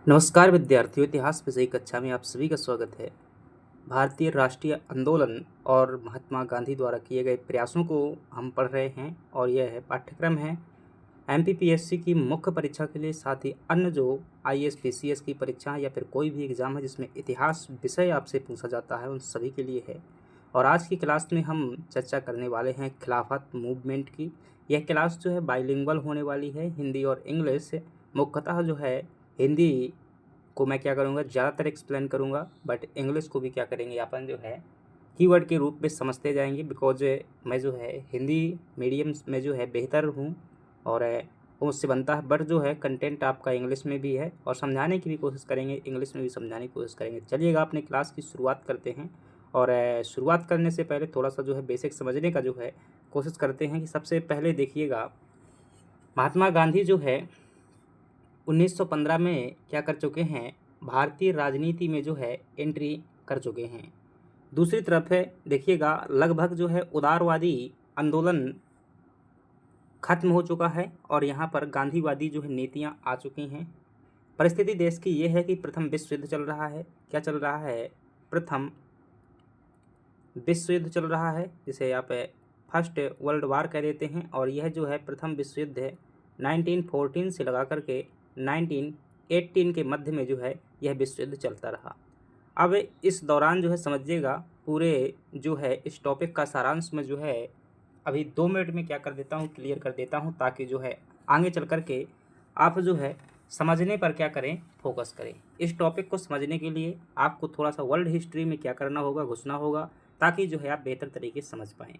नमस्कार विद्यार्थियों, इतिहास विषय कक्षा में आप सभी का स्वागत है। भारतीय राष्ट्रीय आंदोलन और महात्मा गांधी द्वारा किए गए प्रयासों को हम पढ़ रहे हैं और यह है पाठ्यक्रम है एमपीपीएससी की मुख्य परीक्षा के लिए, साथ ही अन्य जो आईएएस पीसीएस की परीक्षा या फिर कोई भी एग्जाम है जिसमें इतिहास विषय आपसे पूछा जाता है, उन सभी के लिए है। और आज की क्लास में हम चर्चा करने वाले हैं खिलाफत मूवमेंट की। यह क्लास जो है बाइलिंगुअल होने वाली है, हिंदी और इंग्लिश। मुख्यतः जो है हिंदी को मैं क्या करूँगा, ज़्यादातर एक्सप्लेन करूँगा, बट इंग्लिश को भी क्या करेंगे अपन जो है कीवर्ड के रूप में समझते जाएंगे। बिकॉज मैं जो है हिंदी मीडियम में जो है बेहतर हूँ और वो मुझसे बनता है, बट जो है कंटेंट आपका इंग्लिश में भी है और समझाने की भी कोशिश करेंगे, इंग्लिश में भी समझाने की कोशिश करेंगे। चलिएगा अपने क्लास की शुरुआत करते हैं। और शुरुआत करने से पहले थोड़ा सा जो है बेसिक समझने का जो है कोशिश करते हैं कि सबसे पहले देखिएगा, महात्मा गांधी जो है 1915 में क्या कर चुके हैं, भारतीय राजनीति में जो है एंट्री कर चुके हैं। दूसरी तरफ है देखिएगा, लगभग जो है उदारवादी आंदोलन खत्म हो चुका है और यहाँ पर गांधीवादी जो है नीतियाँ आ चुकी हैं। परिस्थिति देश की ये है कि प्रथम विश्व युद्ध चल रहा है। क्या चल रहा है? प्रथम विश्व युद्ध चल रहा है, जिसे आप फर्स्ट वर्ल्ड वार कह देते हैं। और यह जो है प्रथम विश्व युद्ध है 1914 से लगा करके 1918 के मध्य में जो है यह विश्व युद्ध चलता रहा। अब इस दौरान जो है समझिएगा, पूरे जो है इस टॉपिक का सारांश में जो है अभी 2 मिनट में क्या कर देता हूँ, क्लियर कर देता हूँ, ताकि जो है आगे चल कर के आप जो है समझने पर क्या करें, फोकस करें। इस टॉपिक को समझने के लिए आपको थोड़ा सा वर्ल्ड हिस्ट्री में क्या करना होगा, घुसना होगा, ताकि जो है आप बेहतर तरीके से समझ पाएँ।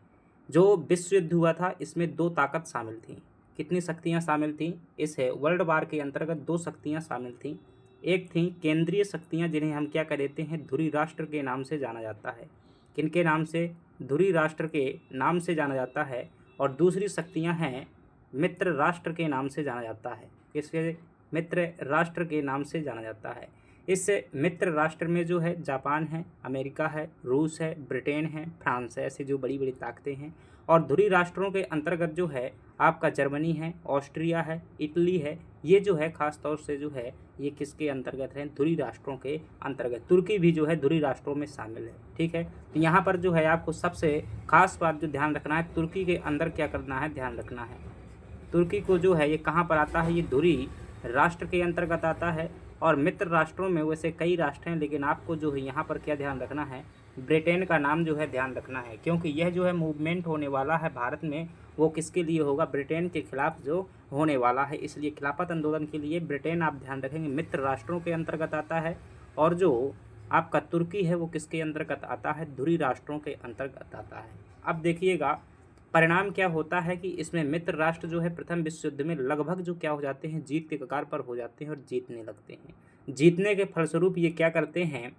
जो विश्व युद्ध हुआ था इसमें 2 ताकत शामिल थी। कितनी शक्तियाँ शामिल थीं? इस वर्ल्ड वार के अंतर्गत 2 शक्तियाँ शामिल थीं। एक थी केंद्रीय शक्तियाँ, जिन्हें हम क्या कह देते हैं, ध्रुवी राष्ट्र के नाम से जाना जाता है। किनके नाम से? ध्रुवी राष्ट्र के नाम से जाना जाता है। और दूसरी शक्तियाँ हैं मित्र राष्ट्र के नाम से जाना जाता है। किसके? मित्र राष्ट्र के नाम से जाना जाता है। इस मित्र राष्ट्र में जो है जापान है, अमेरिका है, रूस है, ब्रिटेन है, फ्रांस है, ऐसी जो बड़ी बड़ी ताकतें हैं। और ध्रुवी राष्ट्रों के अंतर्गत जो है आपका जर्मनी है, ऑस्ट्रिया है, इटली है। ये जो है खास तौर से जो है ये किसके अंतर्गत है? ध्रुवी राष्ट्रों के अंतर्गत। तुर्की भी जो है ध्रुवी राष्ट्रों में शामिल है। ठीक है, तो यहाँ पर जो है आपको सबसे खास बात जो ध्यान रखना है, तुर्की के अंदर क्या करना है, ध्यान रखना है। तुर्की को जो है ये कहाँ पर आता है? ये ध्रुवी राष्ट्र के अंतर्गत आता है। और मित्र राष्ट्रों में वैसे कई राष्ट्र हैं, लेकिन आपको जो है यहाँ पर क्या ध्यान रखना है, ब्रिटेन का नाम जो है ध्यान रखना है, क्योंकि यह जो है मूवमेंट होने वाला है भारत में, वो किसके लिए होगा? ब्रिटेन के खिलाफ जो होने वाला है। इसलिए खिलाफत आंदोलन के लिए ब्रिटेन आप ध्यान रखेंगे मित्र राष्ट्रों के अंतर्गत आता है। और जो आपका तुर्की है वो किसके अंतर्गत आता है? ध्रुवी राष्ट्रों के अंतर्गत आता है। अब देखिएगा परिणाम क्या होता है कि इसमें मित्र राष्ट्र जो है प्रथम विश्व युद्ध में लगभग जो क्या हो जाते हैं, जीत के कगार पर हो जाते हैं और जीतने लगते हैं। जीतने के फलस्वरूप ये क्या करते हैं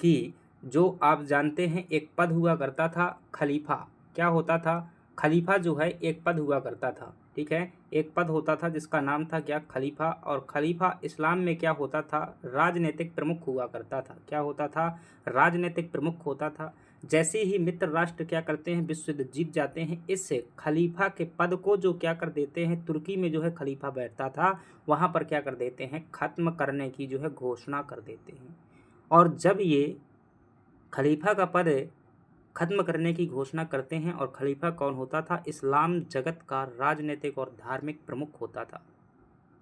कि जो आप जानते हैं एक पद हुआ करता था खलीफा। क्या होता था? खलीफा जो है एक पद हुआ करता था। ठीक है, एक पद होता था जिसका नाम था क्या? खलीफा। और खलीफा इस्लाम में क्या होता था? राजनीतिक प्रमुख हुआ करता था। क्या होता था? राजनीतिक प्रमुख होता था। जैसे ही मित्र राष्ट्र क्या करते हैं, विश्व युद्ध जीत जाते हैं, इससे खलीफा के पद को जो क्या कर देते हैं, तुर्की में जो है खलीफा बैठता था वहाँ पर क्या कर देते हैं, खत्म करने की जो है घोषणा कर देते हैं। और जब ये खलीफा का पद खत्म करने की घोषणा करते हैं, और खलीफा कौन होता था? इस्लाम जगत का राजनीतिक और धार्मिक प्रमुख होता था।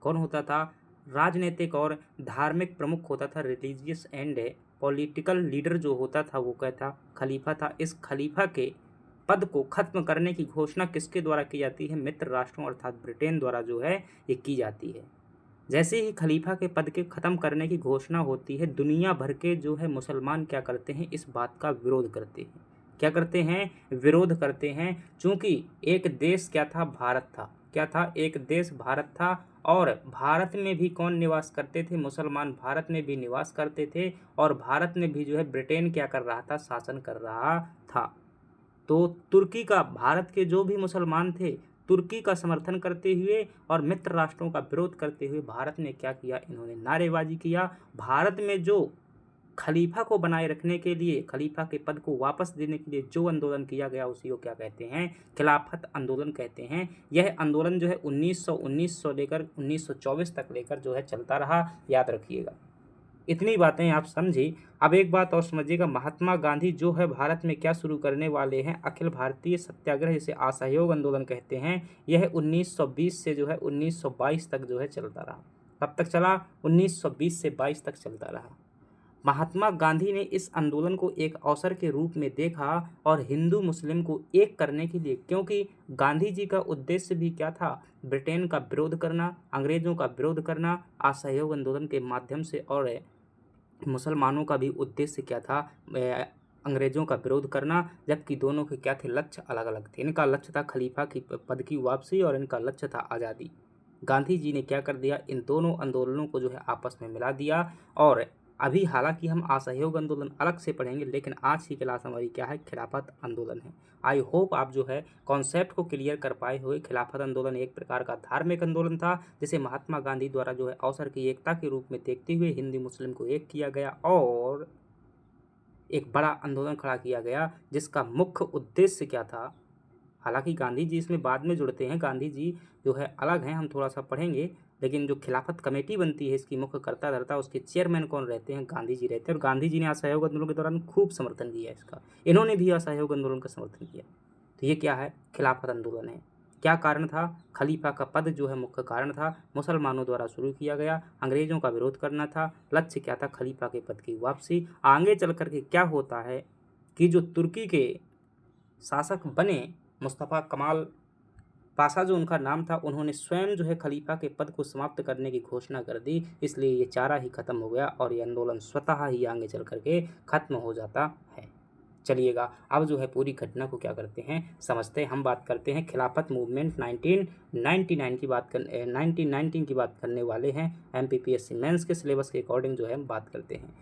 कौन होता था? राजनीतिक और धार्मिक प्रमुख होता था। रिलीजियस एंड पॉलिटिकल लीडर जो होता था वो क्या था? खलीफा था। इस खलीफा के पद को खत्म करने की घोषणा किसके द्वारा की जाती है? मित्र राष्ट्रों अर्थात ब्रिटेन द्वारा जो है ये की जाती है। जैसे ही खलीफा के पद के ख़त्म करने की घोषणा होती है, दुनिया भर के जो है मुसलमान क्या करते हैं, इस बात का विरोध करते हैं। क्या करते हैं? विरोध करते हैं। चूँकि एक देश क्या था? भारत था। क्या था? एक देश भारत था। और भारत में भी कौन निवास करते थे? मुसलमान भारत में भी निवास करते थे। और भारत में भी जो है ब्रिटेन क्या कर रहा था? शासन कर रहा था। तो तुर्की का, भारत के जो भी मुसलमान थे, तुर्की का समर्थन करते हुए और मित्र राष्ट्रों का विरोध करते हुए भारत ने क्या किया? इन्होंने नारेबाजी किया। भारत में जो खलीफा को बनाए रखने के लिए, खलीफा के पद को वापस देने के लिए जो आंदोलन किया गया उसी को क्या कहते हैं? खिलाफत आंदोलन कहते हैं। यह आंदोलन जो है 1919 से लेकर 1924 तक लेकर जो है चलता रहा, याद रखिएगा। इतनी बातें आप समझी। अब एक बात और समझिएगा, महात्मा गांधी जो है भारत में क्या शुरू करने वाले हैं? अखिल भारतीय सत्याग्रह, जिसे असहयोग आंदोलन कहते हैं। यह 1920 से जो है 1922 तक जो है चलता रहा। कब तक चला? 1920 से 22 तक चलता रहा। महात्मा गांधी ने इस आंदोलन को एक अवसर के रूप में देखा और हिंदू मुस्लिम को एक करने के लिए, क्योंकि गांधी जी का उद्देश्य भी क्या था? ब्रिटेन का विरोध करना, अंग्रेजों का विरोध करना असहयोग आंदोलन के माध्यम से, और मुसलमानों का भी उद्देश्य क्या था? अंग्रेजों का विरोध करना। जबकि दोनों के क्या थे? लक्ष्य अलग अलग थे। इनका लक्ष्य था खलीफा की पद की वापसी और इनका लक्ष्य था आज़ादी। गांधी जी ने क्या कर दिया? इन दोनों आंदोलनों को जो है आपस में मिला दिया। और अभी हालांकि हम असहयोग आंदोलन अलग से पढ़ेंगे, लेकिन आज की क्लास हमारी क्या है? खिलाफत आंदोलन है। आई होप आप जो है कॉन्सेप्ट को क्लियर कर पाए हुए। खिलाफत आंदोलन एक प्रकार का धार्मिक आंदोलन था, जिसे महात्मा गांधी द्वारा जो है अवसर की एकता के रूप में देखते हुए हिंदू मुस्लिम को एक किया गया और एक बड़ा आंदोलन खड़ा किया गया, जिसका मुख्य उद्देश्य क्या था? हालांकि गांधी जी इसमें बाद में जुड़ते हैं, गांधी जी जो है अलग हैं, हम थोड़ा सा पढ़ेंगे। लेकिन जो खिलाफत कमेटी बनती है, इसकी मुख्य कर्ता धर्ता, उसके चेयरमैन कौन रहते हैं? गांधी जी रहते हैं। और गांधी जी ने असहयोग आंदोलन के दौरान खूब समर्थन किया इसका। इन्होंने भी असहयोग आंदोलन का समर्थन किया। तो ये क्या है? खिलाफत आंदोलन है। क्या कारण था? खलीफा का पद जो है मुख्य कारण था। मुसलमानों द्वारा शुरू किया गया, अंग्रेजों का विरोध करना था। लक्ष्य क्या था? खलीफा के पद की वापसी। आगे चल करके क्या होता है कि जो तुर्की के शासक बने, मुस्तफ़ा कमाल पाशा जो उनका नाम था, उन्होंने स्वयं जो है खलीफा के पद को समाप्त करने की घोषणा कर दी। इसलिए ये चारा ही खत्म हो गया और ये आंदोलन स्वतः ही आगे चल करके खत्म हो जाता है। चलिएगा, अब जो है पूरी घटना को क्या करते हैं? समझते हैं। हम बात करते हैं खिलाफत मूवमेंट 1999 की बात कर 1919 की बात करने वाले हैं। MPPSC मेंस के सिलेबस के अकॉर्डिंग जो है हम बात करते हैं।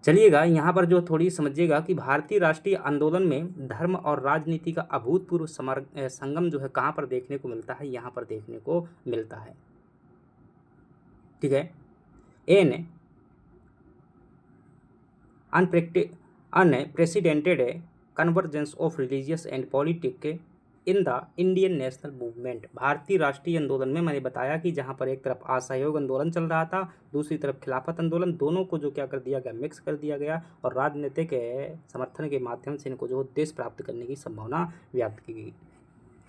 चलिएगा, यहाँ पर जो थोड़ी समझिएगा कि भारतीय राष्ट्रीय आंदोलन में धर्म और राजनीति का अभूतपूर्व संगम जो है कहाँ पर देखने को मिलता है? यहाँ पर देखने को मिलता है। ठीक है। An unprecedented convergence of religious and politic in the Indian national movement. भारतीय राष्ट्रीय आंदोलन में मैंने बताया कि जहाँ पर एक तरफ असहयोग आंदोलन चल रहा था, दूसरी तरफ खिलाफत आंदोलन, दोनों को जो क्या कर दिया गया? मिक्स कर दिया गया और राजनीतिक समर्थन के माध्यम से इनको जो देश प्राप्त करने की संभावना व्यक्त की गई।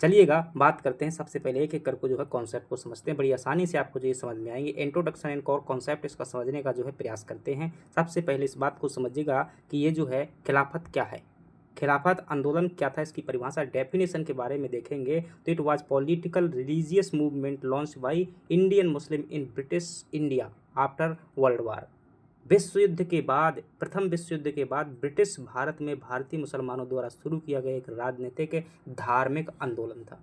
चलिएगा, बात करते हैं। सबसे पहले एक एक कर को जो है कॉन्सेप्ट को समझते हैं। बड़ी आसानी से आपको जो ये समझ में आएंगे। इंट्रोडक्शन एंड कोर कॉन्सेप्ट, इसका समझने का जो है प्रयास करते हैं। सबसे पहले इस बात को समझिएगा कि ये जो है खिलाफत क्या है, खिलाफत आंदोलन क्या था, इसकी परिभाषा डेफिनेशन के बारे में देखेंगे। तो it was political religious movement launch by Indian Muslim in British India after world war. विश्व युद्ध के बाद, प्रथम विश्व युद्ध के बाद ब्रिटिश भारत में भारतीय मुसलमानों द्वारा शुरू किया गया एक राजनीतिक धार्मिक आंदोलन था,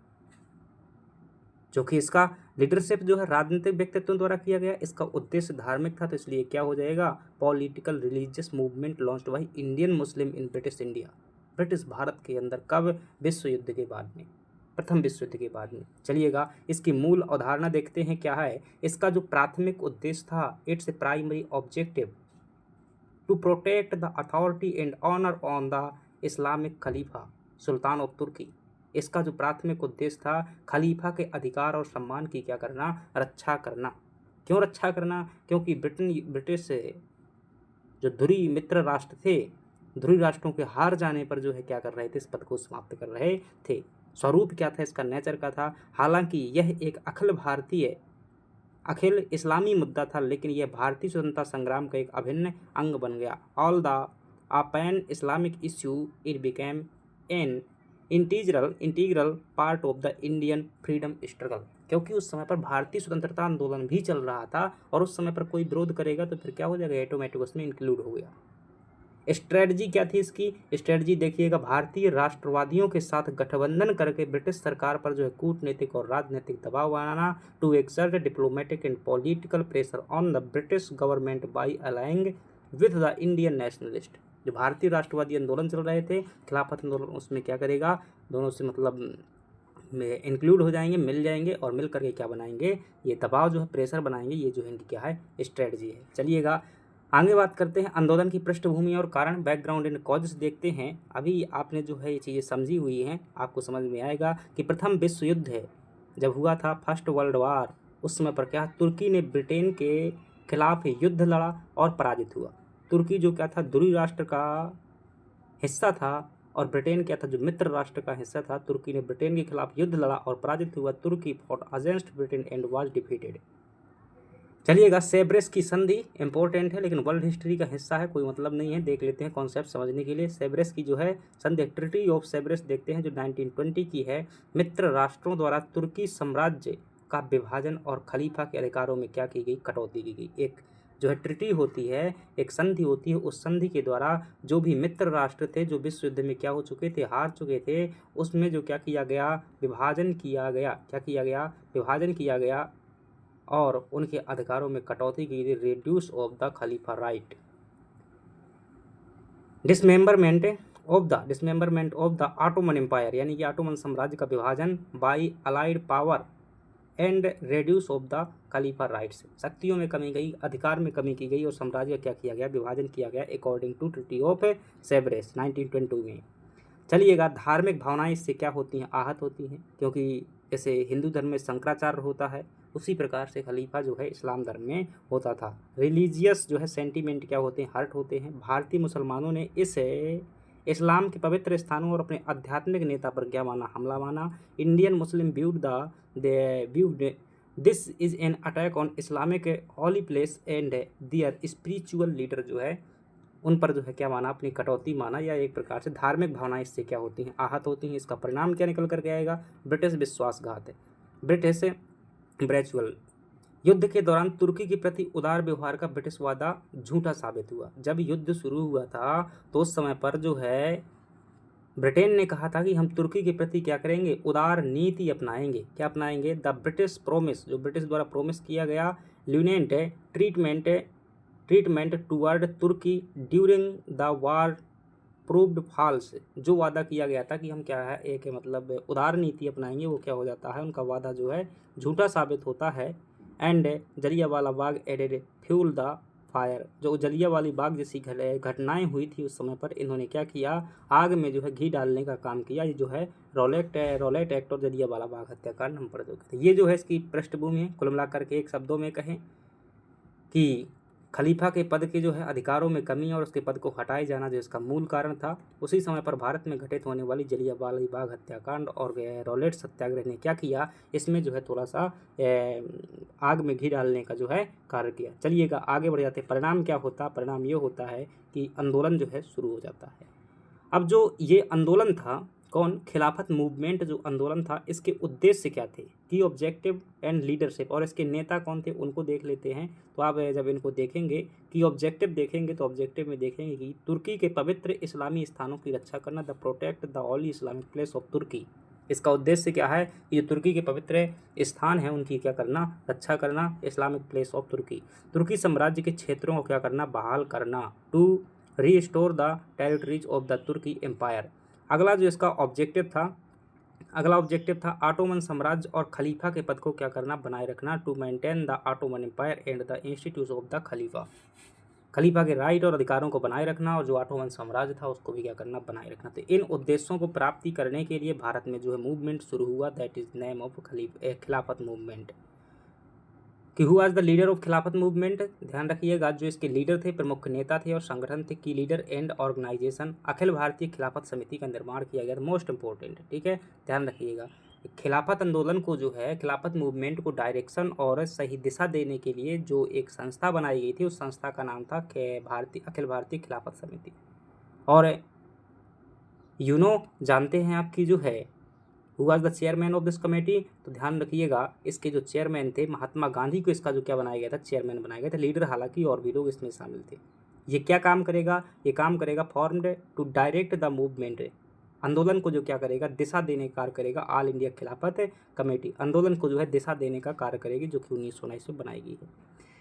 जो कि इसका लीडरशिप जो है राजनीतिक व्यक्तित्वों द्वारा किया गया। इसका उद्देश्य धार्मिक था, तो इसलिए क्या हो जाएगा? Political religious movement launched by Indian Muslim in British India. British Bharat के अंदर कब? विश्व युद्ध के बाद में, प्रथम विश्व युद्ध के बाद में। चलिएगा, इसकी मूल अवधारणा देखते हैं क्या है। इसका जो प्राथमिक उद्देश्य था, it's a primary objective to protect the authority and honour on the Islamic खलीफा सुल्तान ऑफ तुर्की। इसका जो प्राथमिक उद्देश्य था, खलीफा के अधिकार और सम्मान की क्या करना? रक्षा करना। क्यों रक्षा करना? क्योंकि ब्रिटिश जो ध्रुवी मित्र राष्ट्र थे, ध्रुवी राष्ट्रों के हार जाने पर जो है क्या कर रहे थे? इस पद को समाप्त कर रहे थे। स्वरूप क्या था इसका? नेचर का था। हालांकि यह एक अखिल इस्लामी मुद्दा था, लेकिन यह भारतीय स्वतंत्रता संग्राम का एक अभिन्न अंग बन गया। All the pan Islamic issue, it became an integral part of the Indian freedom struggle. क्योंकि उस समय पर भारतीय स्वतंत्रता आंदोलन भी चल रहा था और उस समय पर कोई विरोध करेगा तो फिर क्या हो जाएगा? ऑटोमेटिक उसमें इंक्लूड हो गया। स्ट्रेटजी क्या थी इसकी? स्ट्रेटजी देखिएगा, भारतीय राष्ट्रवादियों के साथ गठबंधन करके ब्रिटिश सरकार पर जो है कूटनीतिक और राजनीतिक दबाव बनाना, to exert diplomatic and political pressure on the British government by aligning with the Indian nationalist. जो भारतीय राष्ट्रवादी आंदोलन चल रहे थे, खिलाफत आंदोलन, उसमें क्या करेगा? दोनों से मतलब में इंक्लूड हो जाएंगे, मिल जाएंगे और मिल करके क्या बनाएंगे? ये दबाव जो है, प्रेशर बनाएंगे। ये जो है इनकी क्या है? स्ट्रेटजी है। चलिएगा, आगे बात करते हैं आंदोलन की पृष्ठभूमि और कारण, बैकग्राउंड एंड कॉजेस देखते हैं। अभी आपने जो है ये चीज़ें समझी हुई हैं, आपको समझ में आएगा कि प्रथम विश्व युद्ध है जब हुआ था, फर्स्ट वर्ल्ड वार, उस समय पर क्या तुर्की ने ब्रिटेन के खिलाफ युद्ध लड़ा और पराजित हुआ। तुर्की जो क्या था, ध्रुव राष्ट्र का हिस्सा था और ब्रिटेन क्या था, जो मित्र राष्ट्र का हिस्सा था। तुर्की ने ब्रिटेन के खिलाफ युद्ध लड़ा और पराजित हुआ। Turkey fought against Britain and was defeated. चलिएगा, सेब्रेस की संधि इंपॉर्टेंट है लेकिन वर्ल्ड हिस्ट्री का हिस्सा है, कोई मतलब नहीं है, देख लेते हैं कॉन्सेप्ट समझने के लिए। सेब्रेस की जो है संधि, ट्रिटी ऑफ सेब्रेस देखते हैं जो 1920 की है। मित्र राष्ट्रों द्वारा तुर्की साम्राज्य का विभाजन और खलीफा के अधिकारों में क्या की गई, कटौती की गई। एक जो है ट्रिटी होती है, एक संधि होती है, उस संधि के द्वारा जो भी मित्र राष्ट्र थे, जो विश्व युद्ध में क्या हो चुके थे, हार चुके थे, उसमें जो क्या किया गया, विभाजन किया गया। क्या किया गया, विभाजन किया गया और उनके अधिकारों में कटौती की गई। Reduce of the Khalifa right. Dismemberment of the Ottoman empire, यानी कि ऑटोमन साम्राज्य का विभाजन by allied power and reduce of the Khalifa rights. शक्तियों में कमी गई, अधिकार में कमी की गई और साम्राज्य क्या किया गया, विभाजन किया गया अकॉर्डिंग टू ट्रिटी ऑफ सेब्रेस 1922 में। चलिएगा, धार्मिक भावनाएं इससे क्या होती हैं, आहत होती हैं, क्योंकि जैसे हिंदू धर्म में शंकराचार्य होता है उसी प्रकार से खलीफा जो है इस्लाम धर्म में होता था। रिलीजियस जो है सेंटीमेंट क्या होते हैं, हर्ट होते हैं। भारतीय मुसलमानों ने इसे इस्लाम के पवित्र स्थानों और अपने आध्यात्मिक नेता पर क्या माना, हमला माना। Indian Muslim viewed this is an attack on Islamic holy place and their spiritual leader जो है उन पर जो है क्या माना, अपनी कटौती माना, या एक प्रकार से धार्मिक भावनाएं इससे क्या होती हैं, आहत होती हैं। इसका परिणाम क्या निकल करके आएगा, ब्रिटिश विश्वासघात है। ब्रिटिश ब्रेचुअल युद्ध के दौरान तुर्की के प्रति उदार व्यवहार का ब्रिटिश वादा झूठा साबित हुआ। जब युद्ध शुरू हुआ था तो उस समय पर जो है ब्रिटेन ने कहा था कि हम तुर्की के प्रति क्या करेंगे, उदार नीति अपनाएंगे। क्या अपनाएंगे, द ब्रिटिश प्रोमिस, जो ब्रिटिश द्वारा प्रोमिस किया गया, lenient treatment toward Turkey during the war proved false. जो वादा किया गया था कि हम क्या है, एक मतलब उदार नीति अपनाएंगे, वो क्या हो जाता है, उनका वादा जो है झूठा साबित होता है। And Jallianwala Bagh added fuel the fire, जो जलियांवाला बाग जैसी घटनाएं हुई थी उस समय पर इन्होंने क्या किया, आग में जो है घी डालने का काम किया। ये जो है रॉलेट एक्ट और जलियांवाला बाग हत्याकांड हम पढ़ चुके थे। ये जो है इसकी पृष्ठभूमि है। कुल मिलाकर के एक शब्दों में कहें कि खलीफा के पद के जो है अधिकारों में कमी और उसके पद को हटाए जाना जो इसका मूल कारण था। उसी समय पर भारत में घटित होने वाली जलियांवाला बाग हत्याकांड और रॉलेट सत्याग्रह ने क्या किया, इसमें जो है थोड़ा सा आग में घी डालने का जो है कार्य किया। चलिएगा आगे बढ़ जाते हैं। परिणाम क्या होता, परिणाम ये होता है कि आंदोलन जो है शुरू हो जाता है। अब जो ये आंदोलन था, कौन, खिलाफत मूवमेंट जो आंदोलन था, इसके उद्देश्य क्या थे, की ऑब्जेक्टिव एंड लीडरशिप, और इसके नेता कौन थे उनको देख लेते हैं। तो आप जब इनको देखेंगे कि ऑब्जेक्टिव देखेंगे तो ऑब्जेक्टिव में देखेंगे कि तुर्की के पवित्र इस्लामी स्थानों की रक्षा करना, the protect the holy Islamic place of Turkey. इसका उद्देश्य क्या है, ये तुर्की के पवित्र स्थान हैं उनकी क्या करना, रक्षा करना, इस्लामिक प्लेस ऑफ तुर्की। तुर्की साम्राज्य के क्षेत्रों को क्या करना, बहाल करना, to restore the territories of the Turkey empire. अगला जो इसका ऑब्जेक्टिव था ऑटोमन साम्राज्य और खलीफा के पद को क्या करना, बनाए रखना, to maintain the Ottoman empire and the institution of the Khalifa. खलीफा के राइट और अधिकारों को बनाए रखना और जो ऑटोमन साम्राज्य था उसको भी क्या करना, बनाए रखना। तो इन उद्देश्यों को प्राप्ति करने के लिए भारत में जो है मूवमेंट शुरू हुआ, that is name of Khilafat movement. कि who was the leader of Khilafat movement, ध्यान रखिएगा, जो इसके लीडर थे, प्रमुख नेता थे और संगठन थे। की leader and organisation, Akhil Bharatiya खिलाफत समिति का निर्माण किया गया था, मोस्ट इंपॉर्टेंट, ठीक है, ध्यान रखिएगा। खिलाफत आंदोलन को जो है, खिलाफत मूवमेंट को डायरेक्शन और सही दिशा देने के लिए जो एक संस्था बनाई गई थी, उस संस्था का नाम था अखिल भारतीय खिलाफत समिति। और जानते हैं आपकी जो है who was the chairman of this committee, तो ध्यान रखिएगा इसके जो चेयरमैन थे महात्मा गांधी को इसका जो क्या बनाया गया था, चेयरमैन बनाया गया था। लीडर हालांकि और भी लोग इसमें शामिल थे। ये क्या काम करेगा, ये काम करेगा formed to direct the movement, आंदोलन को जो क्या करेगा, दिशा देने का कार्य करेगा। ऑल इंडिया खिलाफत कमेटी आंदोलन को जो है दिशा देने का कार्य करेगी, जो कि 1919 में बनाई गई है।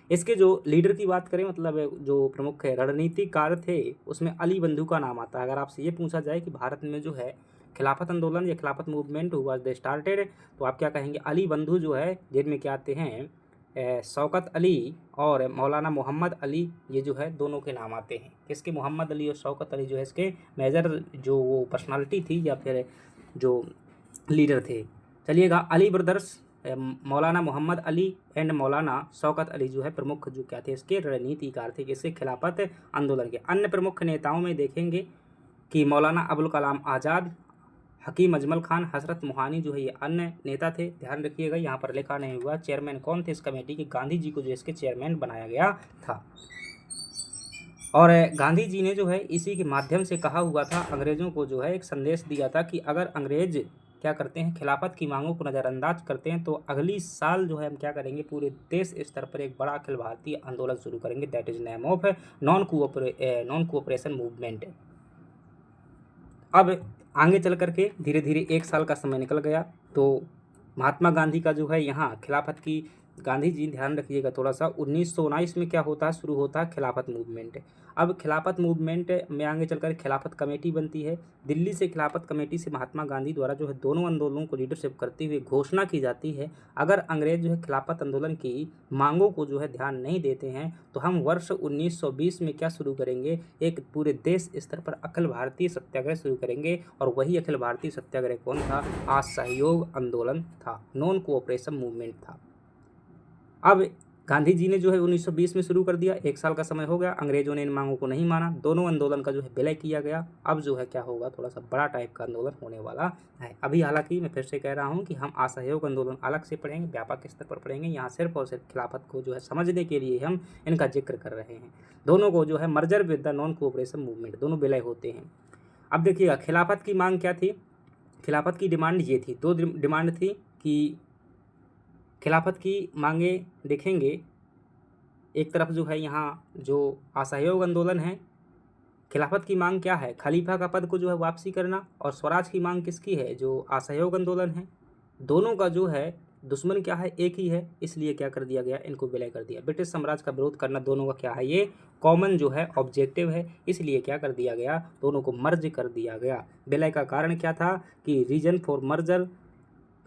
इसके जो लीडर की बात करें, मतलब जो प्रमुख रणनीतिकार थे, उसमें अली बंधु का नाम आता है। अगर आपसे ये पूछा जाए कि भारत में जो है खिलाफत आंदोलन या खिलाफत मूवमेंट हुआ द स्टार्टेड, तो आप क्या कहेंगे, अली बंधु जो है, जिनमें क्या आते हैं शौकत अली और मौलाना मोहम्मद अली, ये जो है दोनों के नाम आते हैं। किसके? मोहम्मद अली और शौकत अली जो है इसके मेजर जो वो पर्सनालिटी थी या फिर जो लीडर थे। चलिएगा, Ali brothers, Maulana Mohammad Ali and मौलाना शौकत अली जो है प्रमुख जो क्या थे इसके रणनीतिकार थे किसके? खिलाफत आंदोलन के। अन्य प्रमुख नेताओं में देखेंगे कि मौलाना अबुल कलाम आज़ाद, हकीम अजमल खान, हजरत मोहानी जो है ये अन्य नेता थे। ध्यान रखिएगा, यहाँ पर लिखा नहीं हुआ चेयरमैन कौन थे इस कमेटी के। गांधी जी को जो इसके चेयरमैन बनाया गया था। और गांधी जी ने जो है इसी के माध्यम से कहा हुआ था, अंग्रेज़ों को जो है एक संदेश दिया था कि अगर अंग्रेज़ क्या करते हैं, खिलाफत की मांगों को नज़रअंदाज करते हैं तो अगली साल जो है हम क्या करेंगे, पूरे देश स्तर पर एक बड़ा अखिल भारतीय आंदोलन शुरू करेंगे। That is name of non cooperation movement. अब आगे चल करके धीरे धीरे एक साल का समय निकल गया तो महात्मा गांधी का जो है यहाँ खिलाफत की, गांधी जी ध्यान रखिएगा थोड़ा सा, 1919 में क्या होता है, शुरू होता है खिलाफत मूवमेंट। अब खिलाफत मूवमेंट में आगे चलकर खिलाफत कमेटी बनती है। दिल्ली से खिलाफत कमेटी से महात्मा गांधी द्वारा जो है दोनों आंदोलनों को लीडरशिप करते हुए घोषणा की जाती है, अगर अंग्रेज जो है खिलाफत आंदोलन की मांगों को जो है ध्यान नहीं देते हैं तो हम वर्ष 1920 में क्या शुरू करेंगे, एक पूरे देश स्तर पर अखिल भारतीय सत्याग्रह शुरू करेंगे। और वही अखिल भारतीय सत्याग्रह कौन था? असहयोग आंदोलन था, नॉन कोऑपरेशन मूवमेंट था। अब गांधी जी ने जो है 1920 में शुरू कर दिया, एक साल का समय हो गया, अंग्रेजों ने इन मांगों को नहीं माना, दोनों आंदोलन का जो है विलय किया गया। अब जो है क्या होगा, थोड़ा सा बड़ा टाइप का आंदोलन होने वाला है। अभी हालांकि मैं फिर से कह रहा हूँ कि हम असहयोग आंदोलन अलग से पढ़ेंगे, व्यापक स्तर पर पढ़ेंगे। यहाँ सिर्फ और सिर्फ खिलाफत को जो है समझने के लिए हम इनका जिक्र कर रहे हैं। दोनों को जो है merger with the non cooperation movement, दोनों विलय होते हैं। अब देखिएगा खिलाफत की मांग क्या थी। खिलाफत की डिमांड ये थी, दो डिमांड थी कि खिलाफत की मांगे देखेंगे, एक तरफ जो है यहाँ जो असहयोग आंदोलन है, खिलाफत की मांग क्या है, खलीफा का पद को जो है वापसी करना, और स्वराज की मांग किसकी है, जो असहयोग आंदोलन है। दोनों का जो है दुश्मन क्या है, एक ही है, इसलिए क्या कर दिया गया, इनको विलय कर दिया। ब्रिटिश साम्राज्य का विरोध करना दोनों का क्या है, ये कॉमन जो है ऑब्जेक्टिव है, इसलिए क्या कर दिया गया, दोनों को मर्ज कर दिया गया। विलय का कारण क्या था कि reason for merger,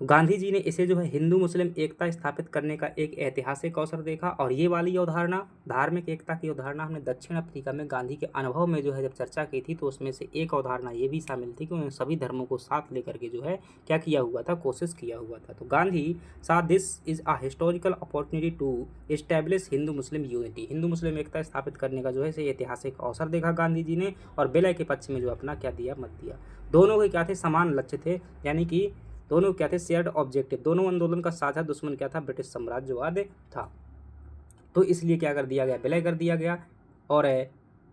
Gandhi ji ने इसे जो है हिंदू मुस्लिम एकता स्थापित करने का एक ऐतिहासिक अवसर देखा। और ये वाली अवधारणा, धार्मिक एकता की अवधारणा, हमने दक्षिण अफ्रीका में गांधी के अनुभव में जो है जब चर्चा की थी तो उसमें से एक अवधारणा ये भी शामिल थी कि उन्होंने सभी धर्मों को साथ लेकर के जो है क्या किया हुआ था, कोशिश किया हुआ था। तो Gandhi saw this is a historical opportunity to establish Hindu Muslim unity, Hindu मुस्लिम एकता स्थापित करने का जो है इसे ऐतिहासिक अवसर देखा गांधी जी ने, और विलय के पक्ष में जो अपना क्या दिया, मत दिया। दोनों के क्या थे, समान लक्ष्य थे, यानी कि दोनों क्या थे, शेयर्ड ऑब्जेक्टिव। दोनों आंदोलन का साझा दुश्मन क्या था, ब्रिटिश साम्राज्यवाद था। तो इसलिए क्या कर दिया गया, विलय कर दिया गया। और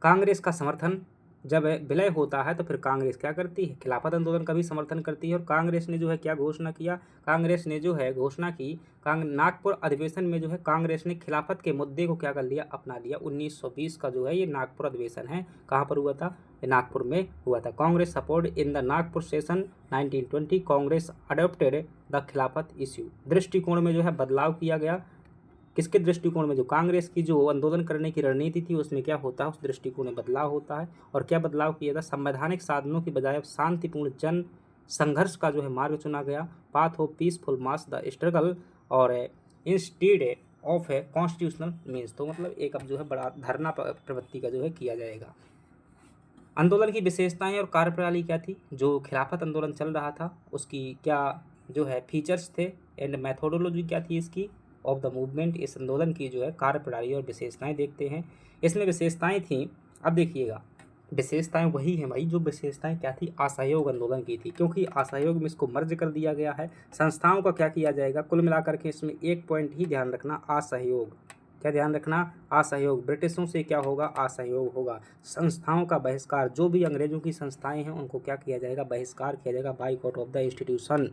कांग्रेस का समर्थन, जब विलय होता है तो फिर कांग्रेस क्या करती है, खिलाफत आंदोलन का भी समर्थन करती है। और कांग्रेस ने जो है क्या घोषणा किया, कांग्रेस ने जो है घोषणा की, नागपुर अधिवेशन में जो है कांग्रेस ने खिलाफत के मुद्दे को क्या कर लिया, अपना लिया। 1920 का जो है ये नागपुर अधिवेशन है, कहाँ पर हुआ था, नागपुर में हुआ था। Congress support in the Nagpur session 1920, Congress adopted the खिलाफत इश्यू। दृष्टिकोण में जो है बदलाव किया गया, किसके दृष्टिकोण में, जो कांग्रेस की जो आंदोलन करने की रणनीति थी उसमें क्या होता है, उस दृष्टिकोण में बदलाव होता है। और क्या बदलाव किया था, संवैधानिक साधनों की बजाय अब शांतिपूर्ण जन संघर्ष का जो है मार्ग चुना गया, path of peaceful mass the struggle, और instead of a constitutional means. तो मतलब एक अब जो है बड़ा धरना प्रवृत्ति का जो है किया जाएगा। आंदोलन की विशेषताएं और कार्यप्रणाली क्या थी, जो खिलाफत आंदोलन चल रहा था उसकी क्या जो है फीचर्स थे, एंड मैथोडोलॉजी क्या थी इसकी ऑफ द मूवमेंट। इस आंदोलन की जो है कार्यप्रणाली और विशेषताएं देखते हैं। इसमें विशेषताएं थी, अब देखिएगा विशेषताएं वही हैं भाई, जो विशेषताएं क्या थी, असहयोग आंदोलन की थी, क्योंकि असहयोग में इसको मर्ज कर दिया गया है। संस्थाओं का क्या किया जाएगा, कुल मिलाकर के इसमें एक पॉइंट ही ध्यान रखना, असहयोग। क्या ध्यान रखना, असहयोग। ब्रिटिशों से क्या होगा, असहयोग होगा। संस्थाओं का बहिष्कार, जो भी अंग्रेजों की संस्थाएं हैं उनको क्या किया जाएगा, बहिष्कार किया जाएगा, boycott of the institution.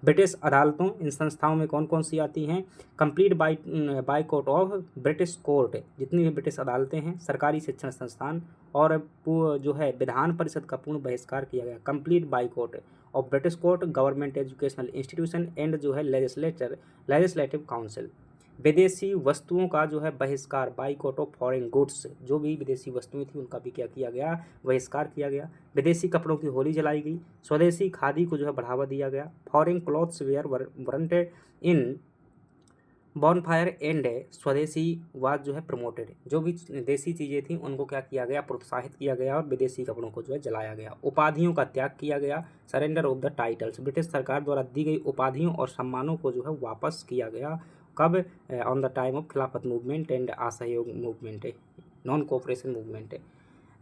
British अदालतों, इन संस्थाओं में कौन कौन सी आती हैं, complete boycott of British court, जितनी भी ब्रिटिश अदालतें हैं, सरकारी शिक्षण संस्थान, और जो है विधान परिषद का पूर्ण बहिष्कार किया गया, complete boycott of British court, government educational institution, and जो है लेजिस्लेटिव काउंसिल। विदेशी वस्तुओं का जो है बहिष्कार, बाइकआउट ऑफ फॉरेन गुड्स, जो भी विदेशी वस्तुएं थी उनका भी क्या किया गया, बहिष्कार किया गया। विदेशी कपड़ों की होली जलाई गई, स्वदेशी खादी को जो है बढ़ावा दिया गया। Foreign clothes were warranted in bonfire and स्वदेशीवाद जो है प्रमोटेड, जो भी देसी चीज़ें थी उनको क्या किया गया, प्रोत्साहित किया गया और विदेशी कपड़ों को जो है जलाया गया। उपाधियों का त्याग किया गया, surrender of the titles, British सरकार द्वारा दी गई उपाधियों और सम्मानों को जो है वापस किया गया। कब? On the time of Khilafat movement and असहयोग movement, non cooperation movement.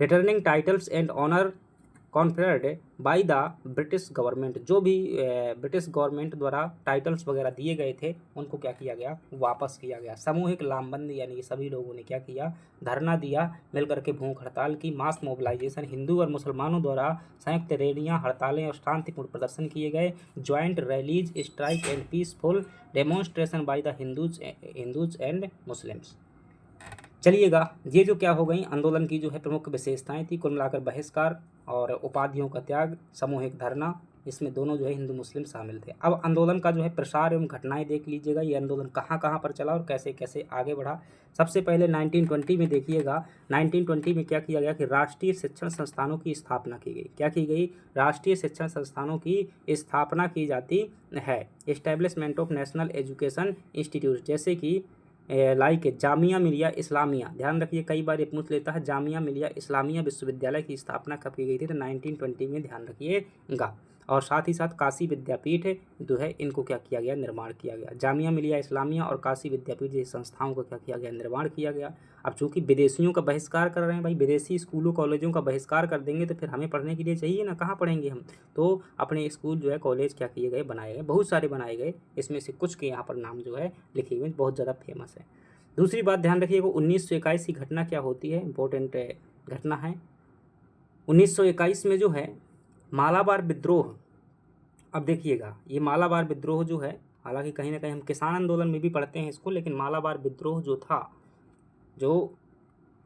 Returning titles and honour conferred by the British government, जो भी ब्रिटिश गवर्नमेंट द्वारा टाइटल्स वगैरह दिए गए थे उनको क्या किया गया, वापस किया गया। सामूहिक लामबंदी, यानी कि सभी लोगों ने क्या किया, धरना दिया, मिलकर के भूख हड़ताल की, मास मोबिलाइजेशन, हिंदू और मुसलमानों द्वारा संयुक्त रैलियां, हड़तालें और शांतिपूर्ण प्रदर्शन किए गए। Joint rallies, strike and peaceful demonstration by the Hindus and Muslims. चलिएगा, ये जो क्या हो गई आंदोलन की जो है प्रमुख विशेषताएं थी, कुल मिलाकर बहिष्कार और उपाधियों का त्याग, सामूहिक धरना, इसमें दोनों जो है हिंदू मुस्लिम शामिल थे। अब आंदोलन का जो है प्रसार एवं घटनाएं देख लीजिएगा, ये आंदोलन कहाँ कहाँ पर चला और कैसे कैसे आगे बढ़ा। सबसे पहले 1920 में देखिएगा, 1920 में क्या किया गया कि राष्ट्रीय शिक्षण संस्थानों की स्थापना की गई। क्या की गई? राष्ट्रीय शिक्षण संस्थानों की स्थापना की जाती है। Establishment of national education institute, जैसे कि लाइक जामिया मिलिया इस्लामिया, ध्यान रखिए कई बार ये पूछ लेता है, जामिया मिलिया इस्लामिया विश्वविद्यालय की स्थापना कब की गई थी? तो 1920 में, ध्यान रखिएगा। और साथ ही साथ काशी विद्यापीठ जो है इनको क्या किया गया, निर्माण किया गया। जामिया मिलिया इस्लामिया और काशी विद्यापीठ जैसी संस्थाओं को क्या किया गया, निर्माण किया गया। अब चूंकि विदेशियों का बहिष्कार कर रहे हैं भाई, विदेशी स्कूलों कॉलेजों का बहिष्कार कर देंगे तो फिर हमें पढ़ने के लिए चाहिए ना, कहाँ पढ़ेंगे हम? तो अपने स्कूल जो है, कॉलेज क्या किए गए, बनाए गए, बहुत सारे बनाए गए। इसमें से कुछ के यहाँ पर नाम जो है लिखे हुए, बहुत ज़्यादा फेमस है। दूसरी बात ध्यान रखिएगा, 1921 की घटना क्या होती है, इंपॉर्टेंट घटना है। 1921 में जो है मालाबार विद्रोह। अब देखिएगा, ये मालाबार विद्रोह जो है, हालांकि कहीं ना कहीं हम किसान आंदोलन में भी पढ़ते हैं इसको, लेकिन मालाबार विद्रोह जो था, जो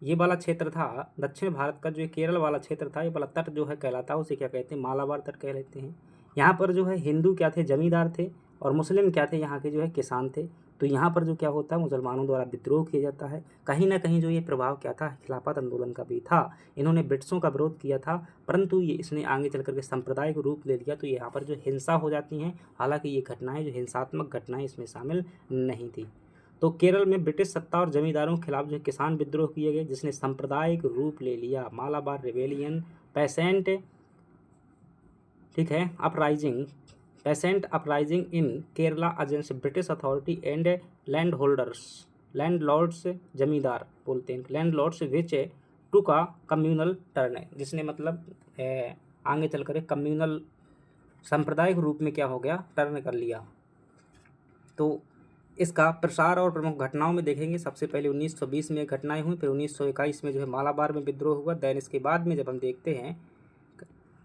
ये वाला क्षेत्र था दक्षिण भारत का, जो ये केरल वाला क्षेत्र था, ये वाला तट जो है कहलाता है, उसे क्या कहते हैं, मालाबार तट कह लेते हैं। यहाँ पर जो है हिंदू क्या थे, जमींदार थे, और मुस्लिम क्या थे, यहाँ के जो है किसान थे। तो यहाँ पर जो क्या होता है, मुसलमानों द्वारा विद्रोह किया जाता है। कहीं ना कहीं जो ये प्रभाव क्या था, खिलाफत आंदोलन का भी था। इन्होंने ब्रिटिशों का विरोध किया था, परंतु ये इसने आगे चल करके सांप्रदायिक रूप ले लिया, तो यहाँ पर जो हिंसा हो जाती हैं। हालांकि ये घटनाएं जो हिंसात्मक घटनाएं इसमें शामिल नहीं थी। तो केरल में ब्रिटिश सत्ता और जमींदारों के खिलाफ जो किसान विद्रोह किए गए, जिसने सांप्रदायिक रूप ले लिया, मालाबार रिवेलियन, पेसेंट, ठीक है, uprising, patient uprising in Kerala against British authority and land holders, landlords, जमींदार बोलते हैं, landlords which took a communal turn, जिसने मतलब आगे चल कर कम्युनल सांप्रदायिक रूप में क्या हो गया, टर्न कर लिया। तो इसका प्रसार और प्रमुख घटनाओं में देखेंगे, सबसे पहले 1920 में घटनाएं हुई, फिर 1921 में जो है मालाबार में विद्रोह हुआ। दैन इसके बाद में जब हम देखते हैं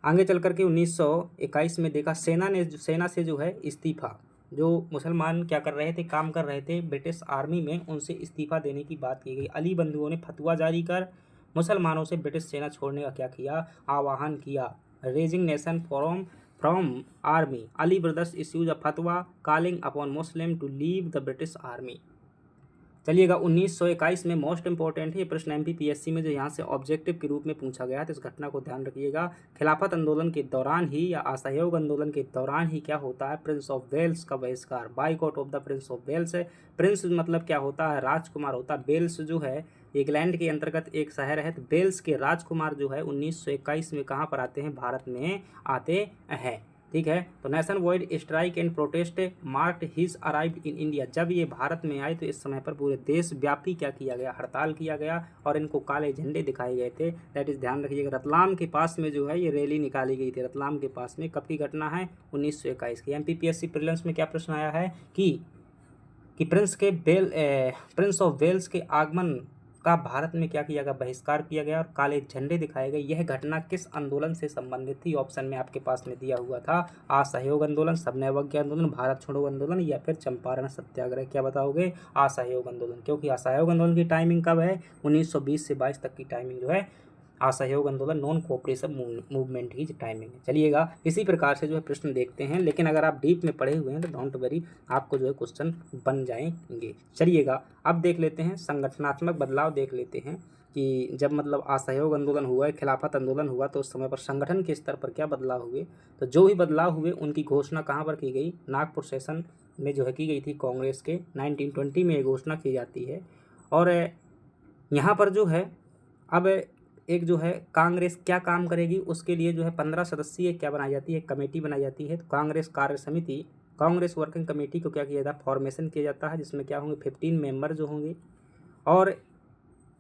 आगे चल करके 1921 में देखा सेना से जो है इस्तीफा, जो मुसलमान क्या कर रहे थे, काम कर रहे थे ब्रिटिश आर्मी में, उनसे इस्तीफा देने की बात की गई। अली बंधुओं ने फतवा जारी कर मुसलमानों से ब्रिटिश सेना छोड़ने का क्या किया, आह्वान किया। Resignation from army, Ali brothers issues a fatwa calling upon Muslim to leave the British army. चलिएगा, 1921 में मोस्ट इंपॉर्टेंट है ये प्रश्न एमपीपीएससी में जो यहाँ से ऑब्जेक्टिव के रूप में पूछा गया, तो इस घटना को ध्यान रखिएगा। खिलाफत आंदोलन के दौरान ही या असहयोग आंदोलन के दौरान ही क्या होता है, प्रिंस ऑफ वेल्स का बहिष्कार, boycott of the prince of Wales. Prince मतलब क्या होता है, राजकुमार होता है। वेल्स जो है इंग्लैंड के अंतर्गत एक शहर है। तो वेल्स के राजकुमार जो है 1921 में कहाँ पर आते हैं, भारत में आते हैं, ठीक है। तो nation wide strike and protest marked his arrived in India, जब ये भारत में आए तो इस समय पर पूरे देश व्यापी क्या किया गया, हड़ताल किया गया और इनको काले झंडे दिखाए गए थे। दैट इज, ध्यान रखिएगा, रतलाम के पास में जो है ये रैली निकाली गई थी, रतलाम के पास में। कब की घटना है, 1921 की। एमपीपीएससी प्रीलिम्स में क्या प्रश्न आया है कि प्रिंस ऑफ वेल्स के आगमन का भारत में क्या किया गया, बहिष्कार किया गया और काले झंडे दिखाए गए। यह घटना किस आंदोलन से संबंधित थी? ऑप्शन में आपके पास में दिया हुआ था, असहयोग आंदोलन, सबनैवज्ञ आंदोलन, भारत छोड़ो आंदोलन या फिर चंपारण सत्याग्रह। क्या बताओगे, असहयोग आंदोलन, क्योंकि असहयोग आंदोलन की टाइमिंग कब है, 1920 से 22 तक की टाइमिंग जो है असहयोग आंदोलन, नॉन कोऑपरेशन मूवमेंट की टाइमिंग है। चलिएगा, इसी प्रकार से जो है प्रश्न देखते हैं, लेकिन अगर आप डीप में पढ़े हुए हैं तो डोंट वरी, आपको जो है क्वेश्चन बन जाएंगे। चलिएगा, अब देख लेते हैं संगठनात्मक बदलाव, देख लेते हैं कि जब मतलब असहयोग आंदोलन हुआ है, खिलाफत आंदोलन हुआ, तो उस समय पर संगठन के स्तर पर क्या बदलाव हुए। तो जो भी बदलाव हुए उनकी घोषणा कहाँ पर की गई, नागपुर सेशन में जो है की गई थी कांग्रेस के 1920 में ये घोषणा की जाती है। और यहाँ पर जो है अब एक जो है कांग्रेस क्या काम करेगी उसके लिए जो है 15 सदस्यीय क्या बनाई जाती है, कमेटी बनाई जाती है। तो कांग्रेस कार्य समिति, कांग्रेस वर्किंग कमेटी को क्या किया जाता है, फॉर्मेशन किया जाता है, जिसमें क्या होंगे 15 मेंबर जो होंगे। और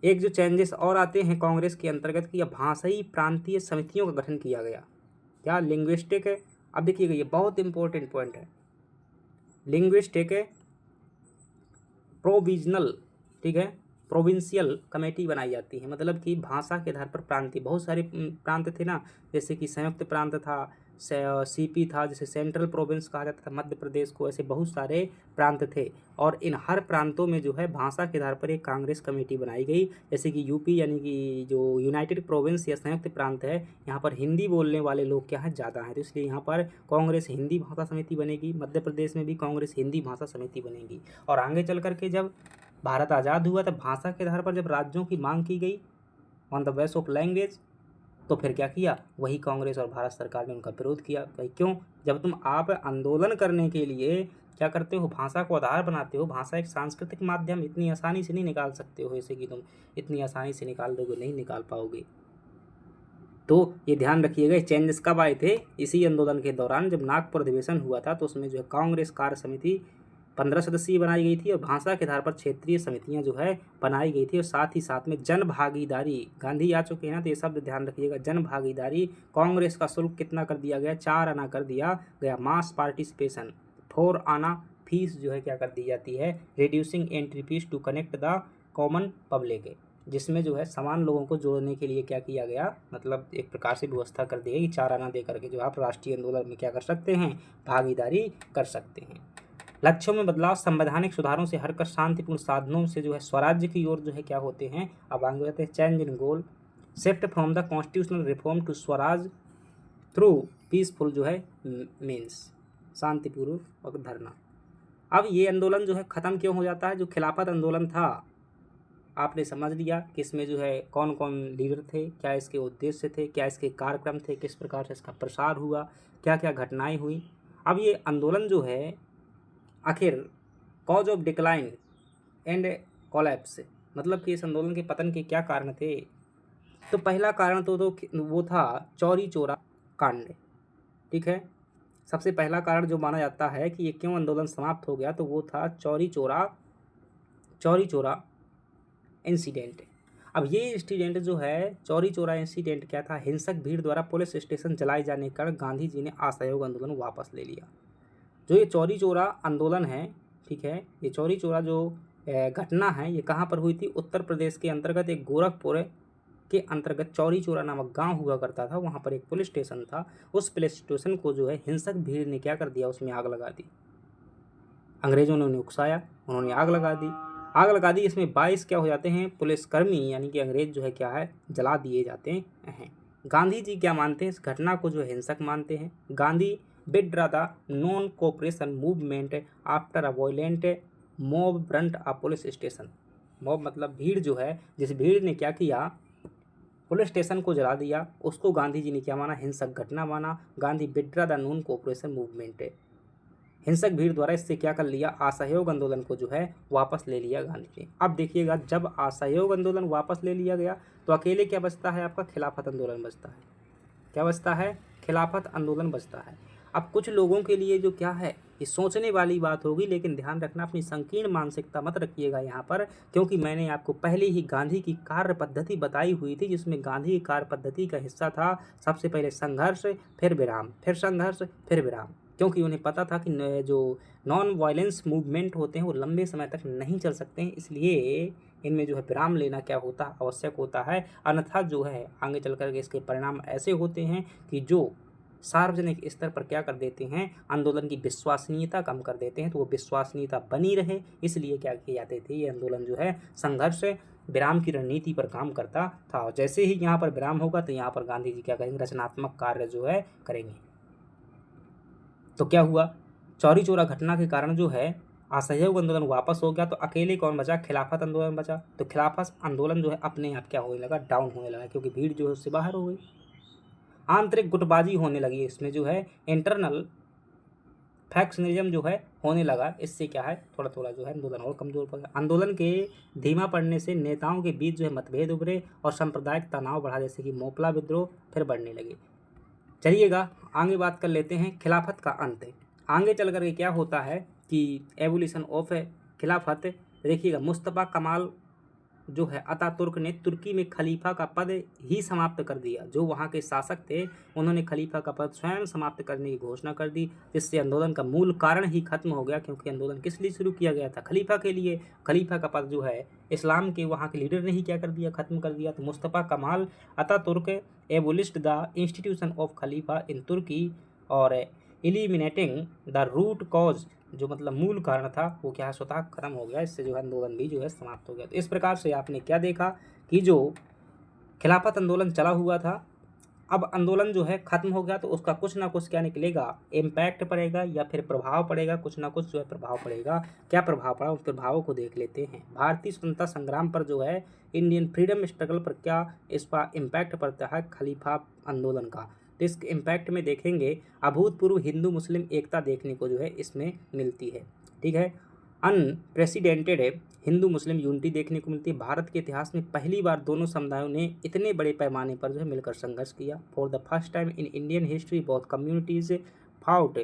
एक जो चेंजेस और आते हैं कांग्रेस के अंतर्गत कि भाषाई प्रांतीय समितियों का गठन किया गया। क्या लिंग्विस्टिक है, अब देखिएगा ये बहुत इंपॉर्टेंट पॉइंट है, लिंग्विस्टिक प्रोविजनल, ठीक है, प्रोविंशियल कमेटी बनाई जाती है। मतलब कि भाषा के आधार पर प्रांतीय, बहुत सारे प्रांत थे ना, जैसे कि संयुक्त प्रांत था, सीपी था, जिसे सेंट्रल प्रोविंस कहा जाता था मध्य प्रदेश को, ऐसे बहुत सारे प्रांत थे। और इन हर प्रांतों में जो है भाषा के आधार पर एक कांग्रेस कमेटी बनाई गई। जैसे कि यूपी यानी कि जो यूनाइटेड प्रोविंस या संयुक्त प्रांत है, यहाँ पर हिंदी बोलने वाले लोग क्या है, ज़्यादा हैं, तो इसलिए यहाँ पर कांग्रेस हिंदी भाषा समिति बनेगी। मध्य प्रदेश में भी कांग्रेस हिंदी भाषा समिति बनेगी। और आगे चल करके जब भारत आज़ाद हुआ तब भाषा के आधार पर जब राज्यों की मांग की गई on the base of language, तो फिर क्या किया, वही कांग्रेस और भारत सरकार ने उनका विरोध किया। भाई क्यों, जब तुम आप आंदोलन करने के लिए क्या करते हो, भाषा को आधार बनाते हो, भाषा एक सांस्कृतिक माध्यम, इतनी आसानी से नहीं निकाल सकते हो, जैसे कि तुम इतनी आसानी से निकाल दोगे, नहीं निकाल पाओगे। तो ये ध्यान रखिएगा। चेंजेस कब आए थे, इसी आंदोलन के दौरान जब नागपुर अधिवेशन हुआ था, तो उसमें जो है कांग्रेस कार्य समिति 15 सदस्यीय बनाई गई थी और भाषा के आधार पर क्षेत्रीय समितियां जो है बनाई गई थी। और साथ ही साथ में जन भागीदारी, गांधी आ चुके हैं ना, तो ये शब्द ध्यान रखिएगा, जन भागीदारी, कांग्रेस का शुल्क कितना कर दिया गया, 4 आना कर दिया गया। मास पार्टिसिपेशन 4 आना, फीस जो है क्या कर दी जाती है, reducing entry fee to connect the common public, जिसमें जो है समान लोगों को जोड़ने के लिए क्या किया गया, मतलब एक प्रकार से व्यवस्था कर दी गई कि 4 आना दे करके जो आप राष्ट्रीय आंदोलन में क्या कर सकते हैं, भागीदारी कर सकते हैं। लक्ष्यों में बदलाव, संवैधानिक सुधारों से हटकर शांतिपूर्ण साधनों से जो है स्वराज्य की ओर जो है क्या होते हैं, अब आगे बढ़ते हैं। Change in goal, shift from the constitutional reform to Swaraj through peaceful जो है मीन्स, शांतिपूर्वक धरना। अब ये आंदोलन जो है ख़त्म क्यों हो जाता है, जो खिलाफत आंदोलन था, आपने समझ लिया कि इसमें जो है कौन कौन लीडर थे, क्या इसके उद्देश्य थे, क्या इसके कार्यक्रम थे, किस प्रकार से इसका प्रसार हुआ, क्या क्या घटनाएं हुई। अब ये आंदोलन जो है आखिर cause of decline and collapse, मतलब कि इस आंदोलन के पतन के क्या कारण थे। तो पहला कारण तो वो था चौरी चौरा कांड, ठीक है। सबसे पहला कारण जो माना जाता है कि ये क्यों आंदोलन समाप्त हो गया, तो वो था चौरी चौरा इंसिडेंट। अब ये इंसिडेंट जो है चौरी चौरा इंसिडेंट क्या था, हिंसक भीड़ द्वारा पुलिस स्टेशन जलाए जाने के कारण गांधी जी ने असहयोग आंदोलन वापस ले लिया। जो ये चौरी चौरा आंदोलन है, ठीक है, ये चौरी चौरा जो घटना है ये कहाँ पर हुई थी, उत्तर प्रदेश के अंतर्गत एक गोरखपुर के अंतर्गत चौरी चौरा नामक गांव हुआ करता था, वहाँ पर एक पुलिस स्टेशन था। उस पुलिस स्टेशन को जो है हिंसक भीड़ ने क्या कर दिया, उसमें आग लगा दी। अंग्रेजों ने उन्हें उकसाया, उन्होंने आग लगा दी। इसमें 22 क्या हो जाते हैं, पुलिसकर्मी यानी कि अंग्रेज जो है क्या है, जला दिए जाते हैं। गांधी जी क्या मानते हैं, इस घटना को जो है हिंसक मानते हैं। Gandhi withdraw the non-cooperation movement after a violent mob burnt a police station। Mob मतलब भीड़ जो है, जिस भीड़ ने क्या किया, पुलिस स्टेशन को जला दिया, उसको गांधी जी ने क्या माना, हिंसक घटना माना। Gandhi withdraw the non-cooperation movement, हिंसक भीड़ द्वारा इससे क्या कर लिया, असहयोग आंदोलन को जो है वापस ले लिया गांधी ने। अब देखिएगा, जब असहयोग आंदोलन वापस ले लिया गया तो अकेले क्या बचता है, आपका खिलाफत आंदोलन बचता है। क्या बचता है, खिलाफत आंदोलन बचता है। अब कुछ लोगों के लिए जो क्या है, ये सोचने वाली बात होगी, लेकिन ध्यान रखना, अपनी संकीर्ण मानसिकता मत रखिएगा यहाँ पर, क्योंकि मैंने आपको पहले ही गांधी की कार्य पद्धति बताई हुई थी, जिसमें गांधी की कार्य पद्धति का हिस्सा था सबसे पहले संघर्ष, फिर विराम, फिर संघर्ष, फिर विराम। क्योंकि उन्हें पता था कि जो नॉन वायलेंस मूवमेंट होते हैं वो लंबे समय तक नहीं चल सकते हैं, इसलिए इनमें जो है विराम लेना क्या होता है, आवश्यक होता है। अन्यथा जो है आगे चल कर के इसके परिणाम ऐसे होते हैं कि जो सार्वजनिक स्तर पर क्या कर देते हैं, आंदोलन की विश्वसनीयता कम कर देते हैं। तो वो विश्वसनीयता बनी रहे इसलिए क्या किए जाते थे, ये आंदोलन जो है संघर्ष विराम की रणनीति पर काम करता था। और जैसे ही यहाँ पर विराम होगा तो यहाँ पर गांधी जी क्या करेंगे, रचनात्मक कार्य जो है करेंगे। तो क्या हुआ, चौरी चौरा घटना के कारण जो है असहयोग आंदोलन वापस हो गया, तो अकेले कौन बचा, खिलाफत आंदोलन बचा। तो खिलाफत आंदोलन जो है अपने आप क्या होने लगा, डाउन होने लगा, क्योंकि भीड़ जो है उससे बाहर हो गई। आंतरिक गुटबाजी होने लगी, इसमें जो है इंटरनल फैक्शनलिज्म जो है होने लगा। इससे क्या है, थोड़ा थोड़ा जो है आंदोलन और कमजोर पड़ गया। आंदोलन के धीमा पड़ने से नेताओं के बीच जो है मतभेद उभरे और सांप्रदायिक तनाव बढ़ा, जैसे कि मोपला विद्रोह फिर बढ़ने लगे। चलिएगा आगे बात कर लेते हैं खिलाफत का अंत। आगे चल करके क्या होता है कि एवोल्यूशन ऑफ खिलाफत। देखिएगा मुस्तफ़ा कमाल जो है अतातुर्क ने तुर्की में खलीफा का पद ही समाप्त कर दिया। जो वहाँ के शासक थे उन्होंने खलीफा का पद स्वयं समाप्त करने की घोषणा कर दी, जिससे आंदोलन का मूल कारण ही खत्म हो गया। क्योंकि आंदोलन किस लिए शुरू किया गया था, खलीफा के लिए। खलीफा का पद जो है इस्लाम के वहाँ के लीडर ने ही क्या कर दिया, खत्म कर दिया। तो Mustafa Kemal Ataturk abolished the institution of Khalifa in Turkey और एलिमिनेटिंग द रूट कॉज, जो मतलब मूल कारण था वो क्या है, स्वतः खत्म हो गया। इससे जो है आंदोलन भी जो है समाप्त हो गया। तो इस प्रकार से आपने क्या देखा कि जो खिलाफत आंदोलन चला हुआ था, अब आंदोलन जो है खत्म हो गया, तो उसका कुछ ना कुछ क्या निकलेगा, इम्पैक्ट पड़ेगा या फिर प्रभाव पड़ेगा। कुछ ना कुछ जो है प्रभाव पड़ेगा। क्या प्रभाव पड़ा, उस प्रभावों को देख लेते हैं। भारतीय स्वतंत्रता संग्राम पर जो है, इंडियन फ्रीडम स्ट्रगल पर क्या इसका इम्पैक्ट पड़ता है खलीफा आंदोलन का। तो इस इम्पैक्ट में देखेंगे अभूतपूर्व हिंदू मुस्लिम एकता देखने को जो है इसमें मिलती है। ठीक है, अनप्रेसिडेंटेड हिंदू मुस्लिम यूनिटी देखने को मिलती है। भारत के इतिहास में पहली बार दोनों समुदायों ने इतने बड़े पैमाने पर जो है मिलकर संघर्ष किया। For the first time in Indian history both communities fought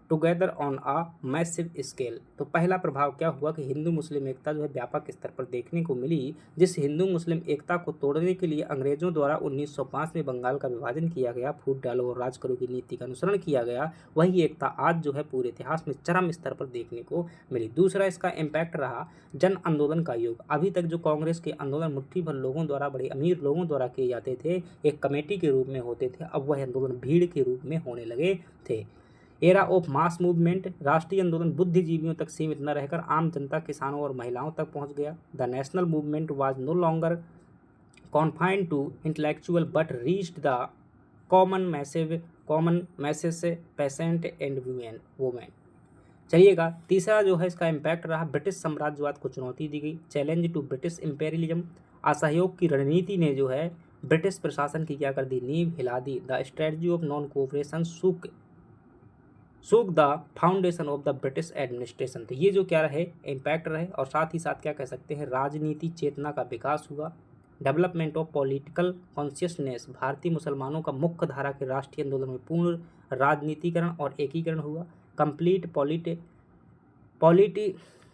together on a massive scale. तो पहला प्रभाव क्या हुआ कि हिंदू मुस्लिम एकता जो है व्यापक स्तर पर देखने को मिली। जिस हिंदू मुस्लिम एकता को तोड़ने के लिए अंग्रेजों द्वारा 1905 में बंगाल का विभाजन किया गया, फूट डालो और राज करो की नीति का अनुसरण किया गया, वही एकता आज जो है पूरे इतिहास में चरम स्तर पर देखने को मिली। दूसरा इसका इम्पैक्ट रहा जन आंदोलन का युग। अभी तक जो कांग्रेस के आंदोलन मुट्ठी भर लोगों द्वारा, बड़े अमीर लोगों द्वारा किए जाते थे, एक कमेटी के रूप में होते थे, अब वह आंदोलन भीड़ के रूप में होने लगे थे। एरा ऑफ मास मूवमेंट, राष्ट्रीय आंदोलन बुद्धिजीवियों तक सीमित न रहकर आम जनता, किसानों और महिलाओं तक पहुंच गया। The national movement was no longer confined to intellectual but reached the common message patient and women. चलिएगा तीसरा जो है इसका इम्पैक्ट रहा, ब्रिटिश साम्राज्यवाद को चुनौती दी गई। चैलेंज टू ब्रिटिश इम्पेरियलिज्म, असहयोग की रणनीति ने जो है ब्रिटिश प्रशासन की क्या कर दी, नींव हिला दी। The strategy of non cooperation shook the foundation of the British administration. तो ये जो क्या रहे, इम्पैक्ट रहे। और साथ ही साथ क्या कह सकते हैं, राजनीति चेतना का विकास हुआ। डेवलपमेंट ऑफ पॉलिटिकल कॉन्शियसनेस, भारतीय मुसलमानों का मुख्य धारा के राष्ट्रीय आंदोलन में पूर्ण राजनीतिकरण और एकीकरण हुआ। कंप्लीट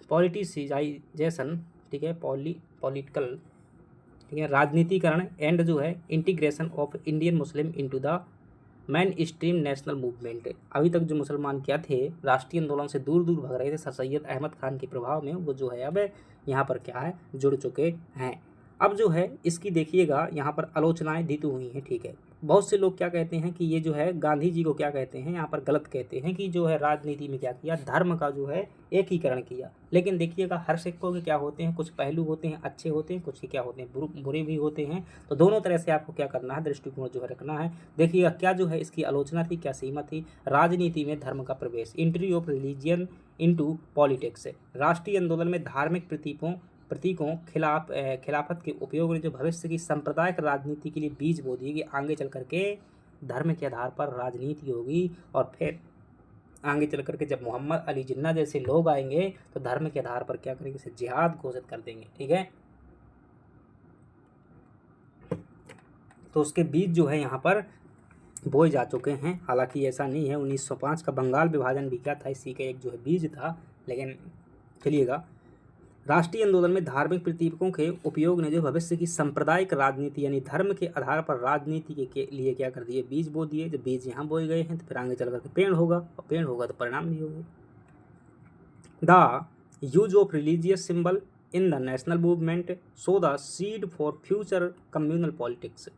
पॉलिटिसाइजेशन, ठीक है, पॉलिटिकल, ठीक है, राजनीतिकरण एंड जो है integration of Indian Muslim into the man stream national movement. अभी तक जो मुसलमान क्या थे, राष्ट्रीय आंदोलन से दूर दूर भाग रहे थे, सर सैयद अहमद खान के प्रभाव में, वो जो है अब यहाँ पर क्या है, जुड़ चुके हैं। अब जो है इसकी देखिएगा यहाँ पर आलोचनाएं दी तो हुई हैं। ठीक है, बहुत से लोग क्या कहते हैं कि ये जो है गांधी जी को क्या कहते हैं, यहाँ पर गलत कहते हैं कि जो है राजनीति में क्या किया, धर्म का जो है एकीकरण किया। लेकिन देखिएगा हर सिक्कों के क्या होते हैं, कुछ पहलू होते हैं अच्छे होते हैं, कुछ के क्या होते हैं बुरे भी होते हैं। तो दोनों तरह से आपको क्या करना है, दृष्टिकोण जो है रखना है। देखिएगा क्या जो है इसकी आलोचना थी, क्या सीमा थी, राजनीति में धर्म का प्रवेश, entry of religion into politics. राष्ट्रीय आंदोलन में धार्मिक प्रतीकों खिलाफत के उपयोग ने जो भविष्य की सांप्रदायिक राजनीति के लिए बीज बो दिए कि आगे चल करके धर्म के आधार पर राजनीति होगी। और फिर आगे चल करके जब मोहम्मद अली जिन्ना जैसे लोग आएंगे तो धर्म के आधार पर क्या करेंगे, इसे जिहाद घोषित कर देंगे। ठीक है, तो उसके बीज जो है यहाँ पर बोए जा चुके हैं। हालांकि ऐसा नहीं है, 1905 का बंगाल विभाजन भी क्या था, इसी का एक जो है बीज था। लेकिन चलिएगा, राष्ट्रीय आंदोलन में धार्मिक प्रतीकों के उपयोग ने जो भविष्य की सांप्रदायिक राजनीति यानी धर्म के आधार पर राजनीति के लिए क्या कर दिए, बीज बो दिए। जब बीज यहाँ बोए गए हैं तो फिर आगे चल करके पेड़ होगा, और पेड़ होगा तो परिणाम भी होगा। The use of religious symbol in the national movement so the seed for future communal politics.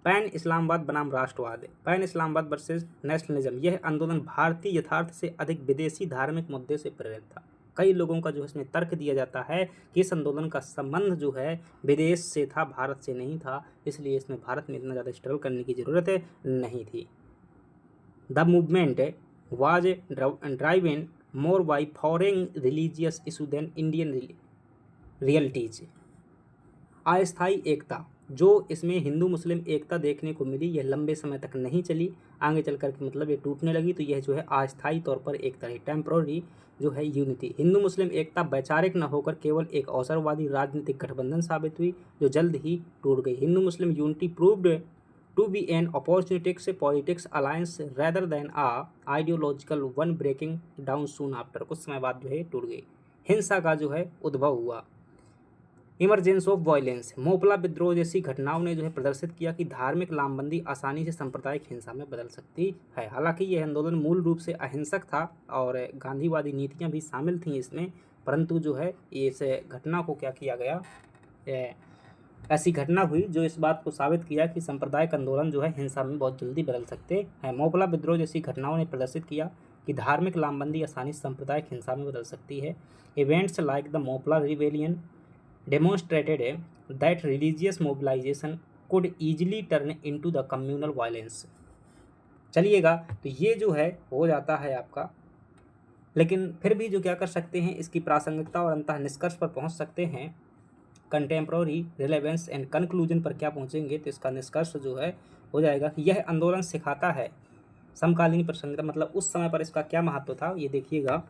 Pan इस्लामवाद बनाम राष्ट्रवाद, पैन इस्लामवाद वर्सेस नेशनलिज्म, यह आंदोलन भारतीय यथार्थ से अधिक विदेशी धार्मिक मुद्दे से प्रेरित था। कई लोगों का जो है इसमें तर्क दिया जाता है कि इस आंदोलन का संबंध जो है विदेश से था, भारत से नहीं था, इसलिए इसमें भारत में इतना ज़्यादा स्ट्रगल करने की ज़रूरत नहीं थी। The movement was driven more by foreign religious issue than Indian realities. अस्थायी एकता, जो इसमें हिंदू मुस्लिम एकता देखने को मिली यह लंबे समय तक नहीं चली, आगे चल कर के मतलब ये टूटने लगी। तो यह जो है अस्थायी तौर पर एक तरह टेम्प्रोरी जो है यूनिटी, हिंदू मुस्लिम एकता वैचारिक न होकर केवल एक अवसरवादी राजनीतिक गठबंधन साबित हुई जो जल्द ही टूट गई। Hindu Muslim unity proved to be an opportunistic politics alliance rather than a ideological one breaking down soon after, कुछ समय बाद जो है टूट गई। हिंसा का जो है उद्भव हुआ। इमरजेंस ऑफ वायलेंस, मोपला विद्रोह जैसी घटनाओं ने जो है प्रदर्शित किया कि धार्मिक लामबंदी आसानी से सांप्रदायिक हिंसा में बदल सकती है। हालांकि यह आंदोलन मूल रूप से अहिंसक था और गांधीवादी नीतियां भी शामिल थीं इसमें, परंतु जो है इस घटना को क्या किया गया, ऐसी घटना हुई जो इस बात को साबित किया कि सांप्रदायिक आंदोलन जो है हिंसा में बहुत जल्दी बदल सकते हैं। मोपला विद्रोह जैसी घटनाओं ने प्रदर्शित किया कि धार्मिक लामबंदी आसानी से सांप्रदायिक हिंसा में बदल सकती है। Events like the Moplah rebellion demonstrated that religious mobilization could easily turn into the communal violence। चलिएगा, तो ये जो है हो जाता है आपका, लेकिन फिर भी जो क्या कर सकते हैं इसकी प्रासंगिकता और अंतः निष्कर्ष पर पहुंच सकते हैं। कंटेम्प्रोरी रिलेवेंस एंड कंक्लूजन पर क्या पहुंचेंगे तो इसका निष्कर्ष जो है हो जाएगा कि यह आंदोलन सिखाता है समकालीन प्रसंगता, मतलब उस समय पर इसका क्या महत्व था ये देखिएगा।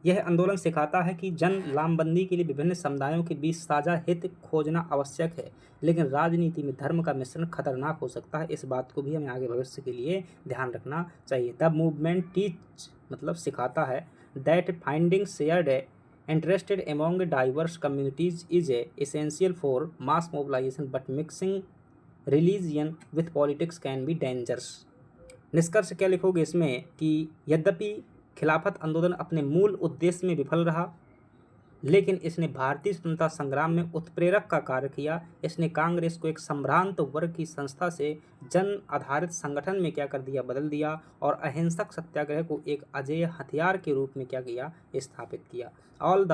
यह आंदोलन सिखाता है कि जन लामबंदी के लिए विभिन्न समुदायों के बीच साझा हित खोजना आवश्यक है, लेकिन राजनीति में धर्म का मिश्रण खतरनाक हो सकता है। इस बात को भी हमें आगे भविष्य के लिए ध्यान रखना चाहिए। द मूवमेंट टीच मतलब सिखाता है that finding shared interested among diverse communities is essential for mass mobilisation, but mixing religion with politics can be dangerous. निष्कर्ष क्या लिखोगे इसमें कि यद्यपि खिलाफत आंदोलन अपने मूल उद्देश्य में विफल रहा, लेकिन इसने भारतीय स्वतंत्रता संग्राम में उत्प्रेरक का कार्य किया। इसने कांग्रेस को एक संभ्रांत वर्ग की संस्था से जन आधारित संगठन में क्या कर दिया, बदल दिया, और अहिंसक सत्याग्रह को एक अजेय हथियार के रूप में क्या किया, स्थापित किया। All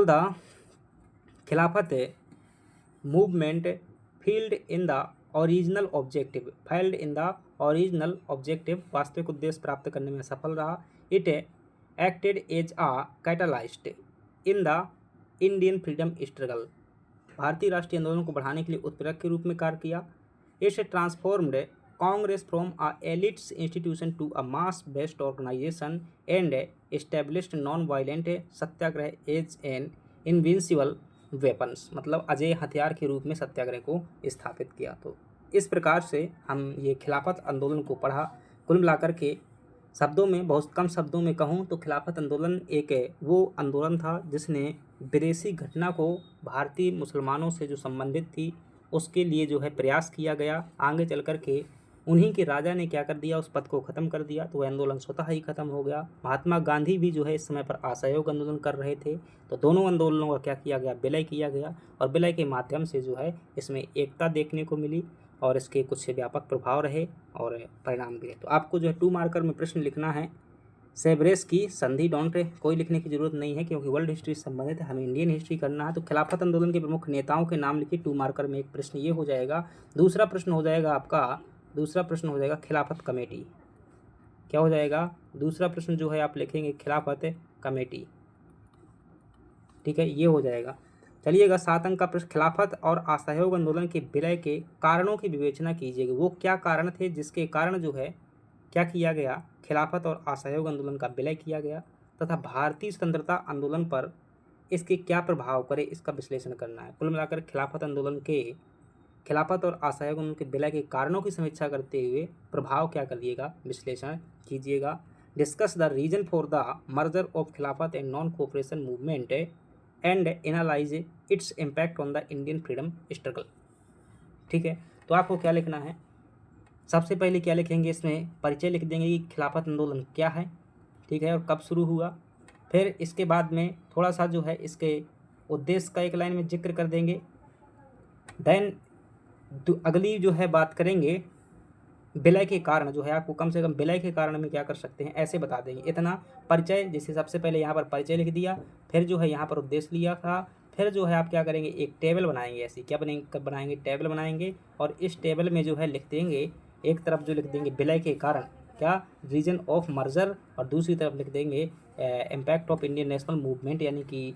the Khilafat movement failed in the original objective वास्तविक उद्देश्य प्राप्त करने में सफल रहा। It acted as a catalyst in the Indian freedom struggle, भारतीय राष्ट्रीय आंदोलन को बढ़ाने के लिए उत्प्रेरक के रूप में कार्य किया। It transformed Congress from a elites institution to a mass based organisation and established non violent satyagraha as an invincible weapons, मतलब अजेय हथियार के रूप में सत्याग्रह को स्थापित किया। तो इस प्रकार से हम ये खिलाफत आंदोलन को पढ़ा। कुल मिलाकर के शब्दों में, बहुत कम शब्दों में कहूँ तो खिलाफत आंदोलन एक वो आंदोलन था जिसने विदेशी घटना को भारतीय मुसलमानों से जो संबंधित थी उसके लिए जो है प्रयास किया गया। आगे चल कर के उन्हीं के राजा ने क्या कर दिया, उस पद को ख़त्म कर दिया, तो वह आंदोलन स्वतः ही खत्म हो गया। महात्मा गांधी भी जो है इस समय पर असहयोग आंदोलन कर रहे थे, तो दोनों आंदोलनों का क्या किया गया, विलय किया गया, और विलय के माध्यम से जो है इसमें एकता देखने को मिली और इसके कुछ व्यापक प्रभाव रहे और परिणाम भी रहे। तो आपको जो है 2 मार्कर में प्रश्न लिखना है। सेब्रेस की संधि डोंट कोई लिखने की जरूरत नहीं है क्योंकि वर्ल्ड हिस्ट्री से संबंधित है, हमें इंडियन हिस्ट्री करना है। तो खिलाफत आंदोलन के प्रमुख नेताओं के नाम लिखिए। 2 मार्कर में एक प्रश्न ये हो जाएगा। दूसरा प्रश्न हो जाएगा खिलाफत कमेटी। क्या हो जाएगा? दूसरा प्रश्न जो है आप लिखेंगे खिलाफत कमेटी, ठीक है, ये हो जाएगा। चलिएगा 7 अंक का प्रश्न, खिलाफत और असहयोग आंदोलन के विलय के कारणों की विवेचना कीजिएगा। वो क्या कारण थे जिसके कारण जो है क्या किया गया, खिलाफत और असहयोग आंदोलन का विलय किया गया, तथा भारतीय स्वतंत्रता आंदोलन पर इसके क्या प्रभाव पड़े, इसका विश्लेषण करना है। कुल मिलाकर खिलाफत और असहयोग आंदोलन के विलय के कारणों की समीक्षा करते हुए प्रभाव क्या करिएगा, विश्लेषण कीजिएगा। Discuss the reason for the merger of Khilafat and non cooperation movement and analyse its impact on the Indian freedom struggle. ठीक है, तो आपको क्या लिखना है, सबसे पहले क्या लिखेंगे, इसमें परिचय लिख देंगे कि खिलाफत आंदोलन क्या है, ठीक है, और कब शुरू हुआ। फिर इसके बाद में थोड़ा सा जो है इसके उद्देश्य का एक लाइन में जिक्र कर देंगे। देन अगली जो है बात करेंगे विलय के कारण, जो है आपको कम से कम विलय के कारण में क्या कर सकते हैं ऐसे बता देंगे। इतना परिचय, जैसे सबसे पहले यहाँ पर परिचय लिख दिया, फिर जो है यहाँ पर उद्देश्य लिया था, फिर जो है आप क्या करेंगे, एक टेबल बनाएंगे। ऐसी क्या बनाएंगे, टेबल बनाएंगे, और इस टेबल में जो है लिख देंगे, एक तरफ जो लिख देंगे विलय के कारण क्या, रीजन ऑफ मर्जर, और दूसरी तरफ लिख देंगे impact of Indian national movement, यानी कि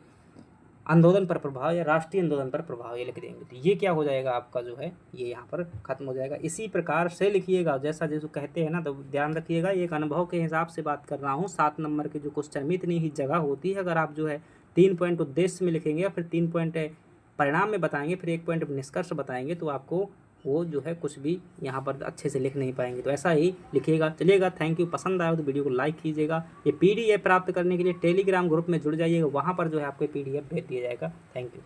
आंदोलन पर प्रभाव या राष्ट्रीय आंदोलन पर प्रभाव ये लिख देंगे। तो ये क्या हो जाएगा आपका जो है ये यहाँ पर खत्म हो जाएगा। इसी प्रकार से लिखिएगा जैसा जैसे कहते हैं ना, तो ध्यान रखिएगा एक अनुभव के हिसाब से बात कर रहा हूँ। 7 नंबर के जो क्वेश्चन में इतनी ही जगह होती है। अगर आप जो है 3 पॉइंट उद्देश्य में लिखेंगे या फिर 3 पॉइंट परिणाम में बताएंगे, फिर 1 पॉइंट निष्कर्ष बताएंगे, तो आपको वो जो है कुछ भी यहाँ पर अच्छे से लिख नहीं पाएंगे। तो ऐसा ही लिखिएगा। चलिएगा, थैंक यू। पसंद आया तो वीडियो को लाइक कीजिएगा। ये PDF प्राप्त करने के लिए टेलीग्राम ग्रुप में जुड़ जाइएगा, वहाँ पर जो है आपको PDF भेज दिया जाएगा। Thank you.